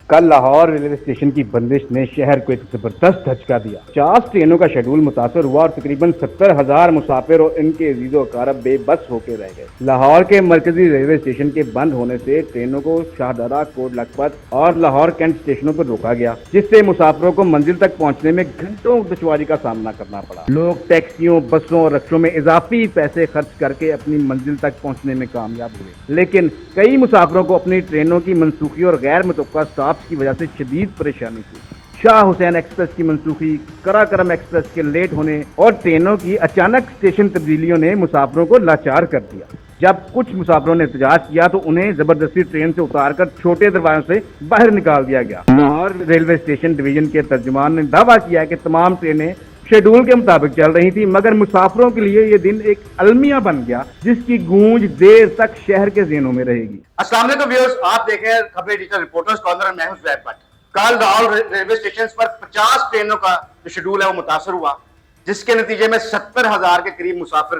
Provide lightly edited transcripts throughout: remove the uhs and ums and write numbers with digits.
कल Lahore railway station की बंदिश ने शहर को एक जबरदस्त धचका दिया। 50 ट्रेनों का शेड्यूल मुतासर हुआ और तकरीबन 70,000 मुसाफिर और इनके अजीजो अकारब बेबस होकर रह गए। लाहौर के मरकजी रेलवे स्टेशन के बंद होने से ट्रेनों को शाहदरा, कोट लखपत और लाहौर कैंट स्टेशनों पर रोका गया, जिससे मुसाफिरों को मंजिल तक पहुंचने में घंटों दुश्वारी का सामना करना पड़ा। लोग टैक्सियों, बसों और रिक्शों में इजाफी पैसे खर्च करके अपनी मंजिल तक पहुंचने में कामयाब हुए, लेकिन कई मुसाफिरों को अपनी ट्रेनों की मनसूखी और गैर मुतवक्का स्टॉप की वजह से शदीद परेशानी थी। शाह हुसैन एक्सप्रेस की मनसूखी, कराकरम एक्सप्रेस के लेट होने और ट्रेनों की अचानक स्टेशन तब्दीलियों ने मुसाफिरों को लाचार कर दिया। जब कुछ मुसाफिरों ने एहतजाज किया तो उन्हें जबरदस्ती ट्रेन से उतारकर छोटे दरवाजों से बाहर निकाल दिया गया। लाहौर रेलवे स्टेशन डिवीजन के तर्जुमान ने दावा किया कि तमाम ट्रेनें शेड्यूल के मुताबिक चल रही थी, मगर मुसाफिरों के लिए ये दिन एक अलमिया बन गया जिसकी गूंज देर तक शहर के ज़हनों में रहेगी। अस्सलाम वालेकुम व्यूअर्स, आप देख रहे हैं खबरें डिजिटल रिपोर्टर्स कॉर्नर। मैं हूं ज़ुबैर भट्ट। कल लाहौर रेलवे स्टेशन पर 50 ट्रेनों का जो शेड्यूल है वो मुतासर हुआ, जिसके नतीजे में 70,000 के करीब मुसाफिर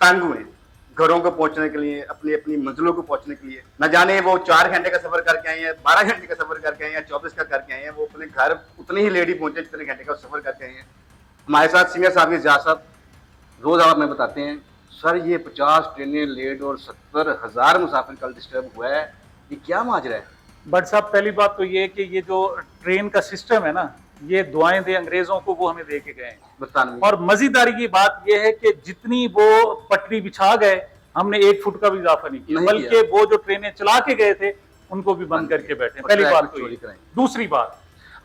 तंग हुए घरों को पहुंचने के लिए, अपनी अपनी मंजिलों को पहुंचने के लिए। न जाने वो 4 घंटे का सफर करके आए हैं, 12 घंटे का सफर करके आए हैं, 24 का करके आए हैं, वो अपने घर उतनी ही लेट ही पहुंचे जितने घंटे का सफर करके आए हैं। हमारे साथ सीनियर साहब इजाज़ साहब रोज आप में बताते हैं, सर ये 50 ट्रेनें लेट और 70,000 मुसाफिर कल डिस्टर्ब हुआ है, ये क्या माजरा है? बट साहब, पहली बात तो ये कि ये जो ट्रेन का सिस्टम है ना, ये दुआएं दे अंग्रेजों को, वो हमें दे के गए बरतानवी। और मजीदारी की बात ये है कि जितनी वो पटरी बिछा गए, हमने 1 फुट का भी इजाफा नहीं किया, बल्कि वो जो ट्रेनें चला के गए थे उनको भी बंद करके बैठे। पहली बात तो ये। दूसरी बात,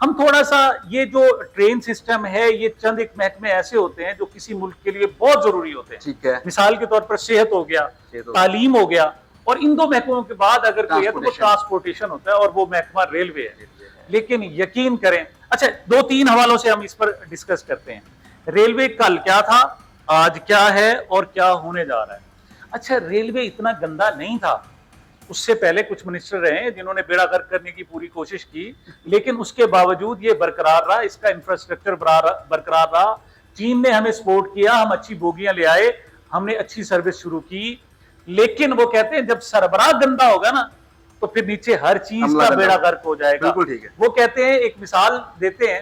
हम थोड़ा सा ये जो ट्रेन सिस्टम है, ये चंद एक महकमे ऐसे होते हैं जो किसी मुल्क के लिए बहुत जरूरी होते हैं। ठीक है। मिसाल के तौर पर सेहत हो गया, तालीम हो गया, और इन 2 महकमों के बाद अगर कोई है तो वो ट्रांसपोर्टेशन होता है, और वो महकमा रेलवे है। लेकिन यकीन करें, अच्छा 2-3 हवालों से हम इस पर डिस्कस करते हैं। रेलवे कल क्या था, आज क्या है और क्या होने जा रहा है। अच्छा, रेलवे इतना गंदा नहीं था। उससे पहले कुछ मिनिस्टर रहे जिन्होंने बेड़ा गर्क करने की पूरी कोशिश की, लेकिन उसके बावजूद ये बरकरार रहा, इसका इंफ्रास्ट्रक्चर बरकरार रहा। चीन ने हमें सपोर्ट किया, हम अच्छी बोगियां ले आए, हमने अच्छी सर्विस शुरू की। लेकिन वो कहते हैं जब सरबराह गंदा होगा ना, तो फिर नीचे हर चीज का बेड़ा गर्क हो जाएगा। वो कहते हैं, एक मिसाल देते हैं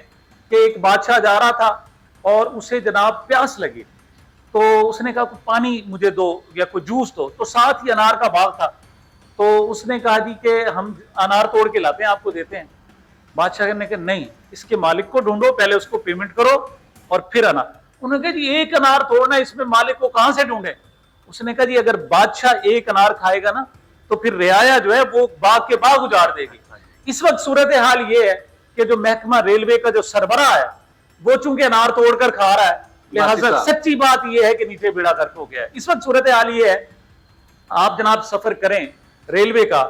कि एक बादशाह जा रहा था और उसे जनाब प्यास लगी, तो उसने कहा पानी मुझे दो या कोई जूस दो, तो साथ ही अनार का बाग था, तो उसने कहा जी कि हम अनार तोड़ के लाते हैं, आपको देते हैं। बादशाह ने कहा नहीं, इसके मालिक को ढूंढो, पहले उसको पेमेंट करो और फिर अनार। उन्होंने कहा जी 1 अनार तोड़ना, इसमें मालिक को कहां से ढूंढे? उसने कहा जी अगर बादशाह 1 अनार खाएगा ना, तो फिर रियाया जो है वो बाग के बाग उजाड़ देगी। इस वक्त सूरत हाल ये है कि जो महकमा रेलवे का जो सरबराह है, वो चूंकि अनार तोड़कर खा रहा है, लिहाजा सच्ची बात यह है कि नीचे बेड़ा गर्क हो गया है। इस वक्त सूरत हाल ये है, आप जनाब सफर करें रेलवे का,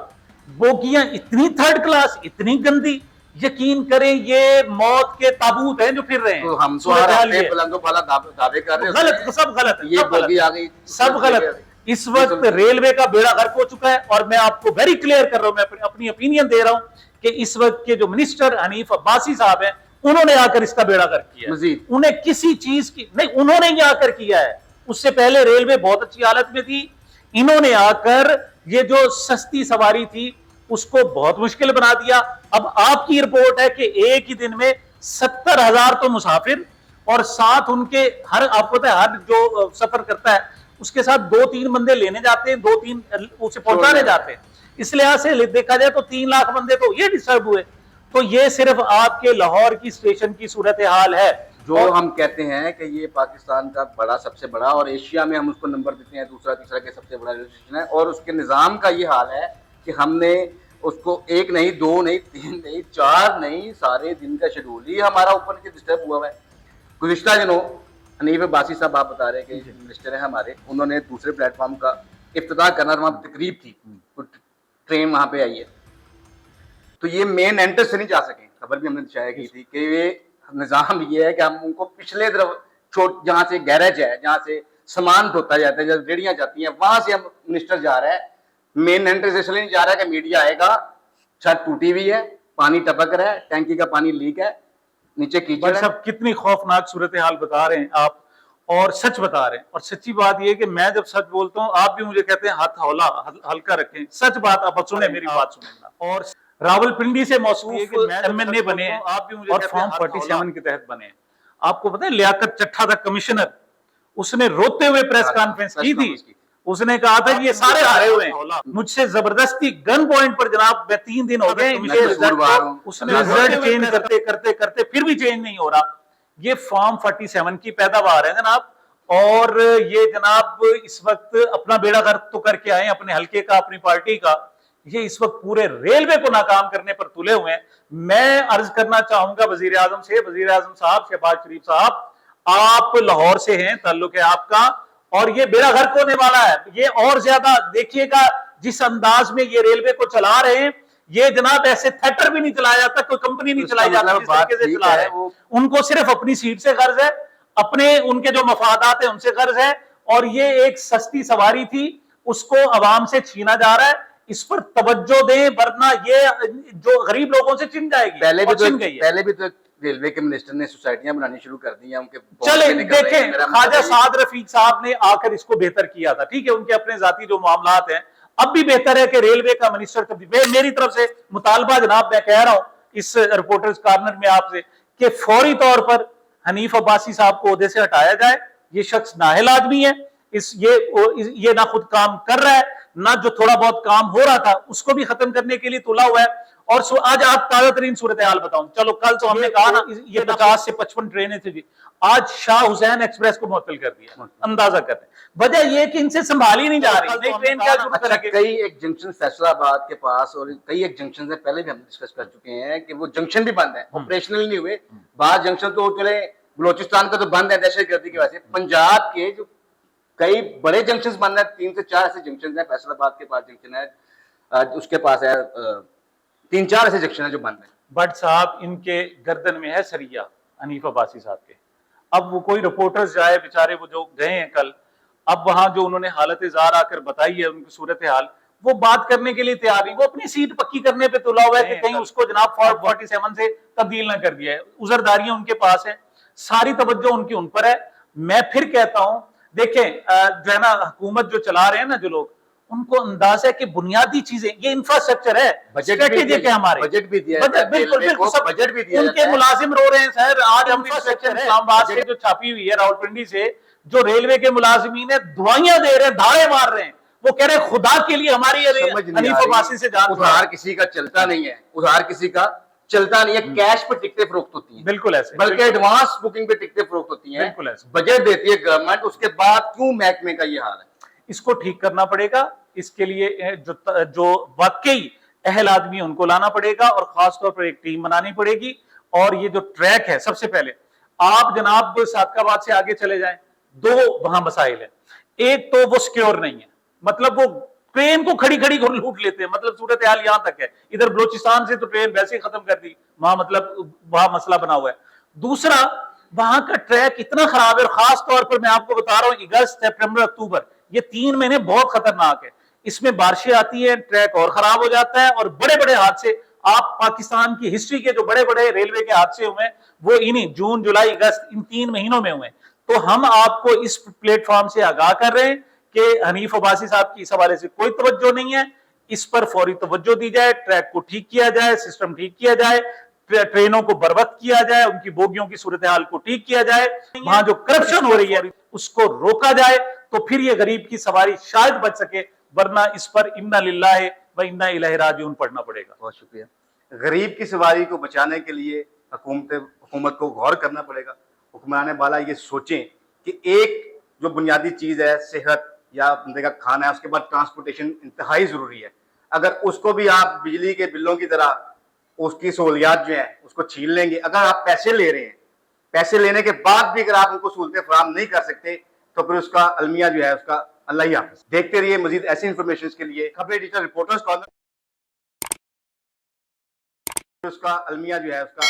बोगियां इतनी थर्ड क्लास, इतनी गंदी, यकीन करें ये मौत के ताबूत हैं जो फिर रहे हैं। तो हम तो दावे कर रहे हैं, गलत, सब गलत है, ये बोगी आ गई, सब गलत। इस वक्त रेलवे का बेड़ा गर्क हो चुका है, और मैं आपको वेरी क्लियर कर रहा हूं, मैं अपनी ओपिनियन दे रहा हूं कि इस वक्त के जो मिनिस्टर हनीफ अब्बासी साहब हैं, उन्होंने आकर इसका बेड़ा गर्क किया है। उन्हें किसी चीज की नहीं, उन्होंने ही आकर किया है। उससे पहले रेलवे बहुत अच्छी हालत में थी, इन्होंने आकर ये जो सस्ती सवारी थी उसको बहुत मुश्किल बना दिया। अब आपकी रिपोर्ट है कि एक ही दिन में 70,000 तो मुसाफिर, और साथ उनके हर, आपको पता है हर जो सफर करता है उसके साथ 2-3 बंदे लेने जाते हैं, 2-3 उसे पहुंचाने जाते हैं। इस लिहाज से देखा जाए तो 3 लाख बंदे तो ये डिस्टर्ब हुए। तो ये सिर्फ आपके लाहौर की स्टेशन की सूरत हाल है। जो हम कहते हैं कि ये पाकिस्तान का बड़ा, सबसे बड़ा, और एशिया में हम उसको नंबर देते हैं दूसरा तीसरा के सबसे बड़ा रेलवे स्टेशन है, और उसके निज़ाम का ये हाल है कि हमने उसको 1 नहीं, 2 नहीं, 3 नहीं, 4 नहीं, सारे दिन का शेड्यूल ही हमारा ऊपर के डिस्टर्ब हुआ है। गुज़िश्ता दिनों हनीफ अब्बासी साहब आप बता रहे हैं कि मिनिस्टर हैं हमारे, उन्होंने दूसरे प्लेटफॉर्म का इफ्तिताह करना, वहाँ तकरीब थी, तो ट्रेन वहाँ पे आई है, तो ये मेन एंट्रेंस से नहीं जा सके। खबर भी हमने दिखाया की थी कि ये निज़ाम ये है कि हम उनको पिछले तरफ जहाँ से गैरेज है, जहाँ से सामान ढोता जाता है, जहाँ रेडियां जाती हैं, वहां से हम मिनिस्टर जा रहा है। मेन एंट्रेंस इसलिए नहीं जा रहा है कि मीडिया आएगा, छत टूटी हुई है, पानी टपक रहा है, टैंकी का पानी लीक है, नीचे कीचड़ है। सब कितनी खौफनाक सूरत हाल बता रहे हैं आप, और सच बता रहे हैं। और सच्ची बात यह कि मैं जब सच बोलता हूँ, आप भी मुझे कहते हैं हाथ हौला, हल्का रखें। सच बात, आप सुने, मेरी बात सुने। और راولپنڈی سے موصوف MNA بنے اور فارم 47 کے تحت بنے. آپ کو پتا ہے لیاقت چٹھا تھا کمشنر, اس نے روتے ہوئے پریس کانفرنس کی تھی, اس نے کہا تھا کہ یہ سارے ہارے ہوئے ہیں, مجھ سے زبردستی گن پوائنٹ پر جناب میں 3 دن ہو گئے, اس نے رزلٹ چینج کرتے کرتے کرتے پھر بھی چینج نہیں ہو رہا. یہ فارم 47 کی پیداوار ہے جناب, اور یہ جناب اس وقت اپنا بیڑا غرق تو کر کے آئے اپنے حلقے کا, اپنی پارٹی کا, یہ اس وقت پورے ریلوے کو ناکام کرنے پر تلے ہوئے ہیں. میں عرض کرنا چاہوں گا وزیر اعظم سے, وزیر اعظم صاحب شہباز شریف صاحب, آپ لاہور سے ہیں, تعلق ہے آپ کا, اور یہ بیڑا غرق ہونے والا ہے. یہ اور زیادہ دیکھیے گا جس انداز میں یہ ریلوے کو چلا رہے ہیں, یہ جناب ایسے تھیٹر بھی نہیں چلایا جاتا, کوئی کمپنی نہیں چلائی جاتی جس طریقے سے چلا رہے ہیں. ان کو صرف اپنی سیٹ سے غرض ہے, اپنے ان کے جو مفادات ہیں ان سے غرض ہے, اور یہ ایک سستی سواری تھی, اس کو عوام سے چھینا جا رہا ہے. اس پر توجہ دیں ورنہ یہ جو غریب لوگوں سے چھن جائے گی. پہلے بھی تو ریلوے کے منسٹر نے سوسائٹیاں بنانی شروع کر دی ہیں. ان کے چلیں دیکھیں, خواجہ سعد رفیق صاحب نے آ کر اس کو بہتر کیا تھا, ٹھیک ہے, ان کے اپنے ذاتی جو معاملات ہیں. اب بھی بہتر ہے کہ ریلوے کا منسٹر, میری طرف سے مطالبہ جناب میں کہہ رہا ہوں اس رپورٹرز کارنر میں آپ سے, کہ فوری طور پر حنیف عباسی صاحب کو عہدے سے ہٹایا جائے. یہ شخص نااہل آدمی ہے, یہ نہ خود کام کر رہا ہے, نہ جو تھوڑا بہت کام ہو رہا تھا اس کو بھی ختم کرنے کے لیے تلا ہوا ہے. اور آج آپ تازہ ترین صورتحال بتاؤں, چلو کل تو ہم نے کہا نا یہ 50 سے 55 ٹرینیں تھیں, آج شاہ حسین ایکسپریس کو معطل کر دیا. اندازہ کرتے وجہ یہ کہ ان سے سنبھالی نہیں جا رہی. ٹرین کیا ضرورت ہے؟ کئی ایک جنکشن فیصلہ آباد کے پاس اور کئی ایک جنکشن سے پہلے بھی ہم ڈسکس کر چکے ہیں کہ وہ جنکشن بھی بند ہیں, آپریشنل نہیں ہوئے. بعض جنکشن تو چلے, بلوچستان کا تو بند ہے دہشت گردی کی وجہ سے. پنجاب کے جو کئی بڑے جنکشن بند ہیں, 3 سے 4 ایسے جنکشن ہیں. فیصل آباد کے پاس جنکشن ہے, اس کے پاس ہے 3-4 ایسے جنکشن ہیں جو بند ہیں. بٹ صاحب ان کے گردن میں ہے سریا حنیف عباسی صاحب کے. اب وہ کوئی رپورٹرز جائے بیچارے, وہ جو گئے ہیں کل, اب وہاں جو انہوں نے حالت زار آ کر بتائی ہے ان کی صورتحال, وہ بات کرنے کے لیے تیار نہیں. وہ اپنی سیٹ پکی کرنے پہ تلا ہوا ہے کہ کہیں اس کو جناب 47 سے تبدیل نہ کر دیا ہے. عذرداریاں ان کے پاس ہیں, ساری توجہ ان کی ان پر ہے. میں پھر کہتا ہوں دیکھیں جو ہے نا حکومت جو چلا رہے ہیں نا جو لوگ, ان کو انداز ہے کہ بنیادی چیزیں یہ انفراسٹرکچر ہے, اسٹریٹجک ہے ہمارے. بجٹ بھی دیا بجٹ بھی دیا, ان کے ملازم رو رہے ہیں سر. آج ہم اسلام آباد سے جو چھاپی ہوئی ہے, راولپنڈی سے, جو ریلوے کے ملازمین ہیں دوائیاں دے رہے ہیں, دھاڑے مار رہے ہیں. وہ کہہ رہے ہیں خدا کے لیے ہماری حنیف عباسی سے جان. ادھار کسی کا چلتا نہیں ہے, ادھار کسی کا چلتا نہیں ہے. کیش پہ ٹکٹیں فروخت ہوتی ہیں, بالکل ایسے, بلکہ ایڈوانس بکنگ پہ ٹکٹیں فروخت ہوتی ہیں. بالکل ایسے بجٹ دیتی ہے گورنمنٹ, اس کے بعد کیوں محکمے کا یہ حال ہے؟ اس کو ٹھیک کرنا پڑے گا. اس کے لیے جو واقعی اہل آدمی ان کو لانا پڑے گا, اور خاص طور پر ایک ٹیم بنانی پڑے گی. اور یہ جو ٹریک ہے, سب سے پہلے آپ جناب صادق آباد سے آگے چلے جائیں, 2 وہاں مسائل ہیں. ایک تو وہ سیکیور نہیں ہے, مطلب وہ ٹرین کو کھڑی کھڑی کو لوٹ لیتے ہیں. مطلب صورتحال یہاں تک ہے. ادھر بلوچستان سے تو ٹرین ویسے ہی ختم کر دی, وہاں مطلب وہاں مسئلہ بنا ہوا ہے. دوسرا, وہاں کا ٹریک اتنا خراب ہے, اور خاص طور پر میں آپ کو بتا رہا ہوں اگست, سپٹمبر, اکتوبر, یہ 3 مہینے بہت خطرناک ہے. اس میں بارشیں آتی ہیں, ٹریک اور خراب ہو جاتا ہے, اور بڑے بڑے حادثے. آپ پاکستان کی ہسٹری کے جو بڑے بڑے ریلوے کے حادثے ہوئے ہیں وہ انہی جون, جولائی, اگست, ان 3 مہینوں میں ہوئے ہیں. تو ہم آپ کو اس پلیٹ فارم سے آگاہ کر رہے ہیں کہ حنیف عباسی صاحب کی اس حوالے سے کوئی توجہ نہیں ہے. اس پر فوری توجہ دی جائے, ٹریک کو ٹھیک کیا جائے, سسٹم ٹھیک کیا جائے, ٹرینوں کو بروقت کیا جائے, ان کی بوگیوں کی صورتحال کو ٹھیک کیا جائے, وہاں جو کرپشن ہو رہی ہے اس کو روکا جائے, تو پھر یہ غریب کی سواری شاید بچ سکے. ورنہ اس پر انا للہ و انا الیہ راجعون پڑھنا پڑے گا. بہت شکریہ. غریب کی سواری کو بچانے کے لیے حکومت کو غور کرنا پڑے گا. حکمران بالا یہ سوچیں کہ ایک جو بنیادی چیز ہے صحت یا بندے کا کھانا ہے, اس کے بعد ٹرانسپورٹیشن انتہائی ضروری ہے. اگر اس کو بھی آپ بجلی کے بلوں کی طرح اس کی سہولیات جو ہیں اس کو چھین لیں گے, اگر آپ پیسے لے رہے ہیں, پیسے لینے کے بعد بھی اگر آپ ان کو سہولتیں فراہم نہیں کر سکتے, تو پھر اس کا المیہ جو ہے اس کا اللہ ہی حافظ. دیکھتے رہیے مزید ایسی انفارمیشن کے لیے خبریں ڈیجیٹل رپورٹرز کارنر. اس کا المیہ جو ہے اس کا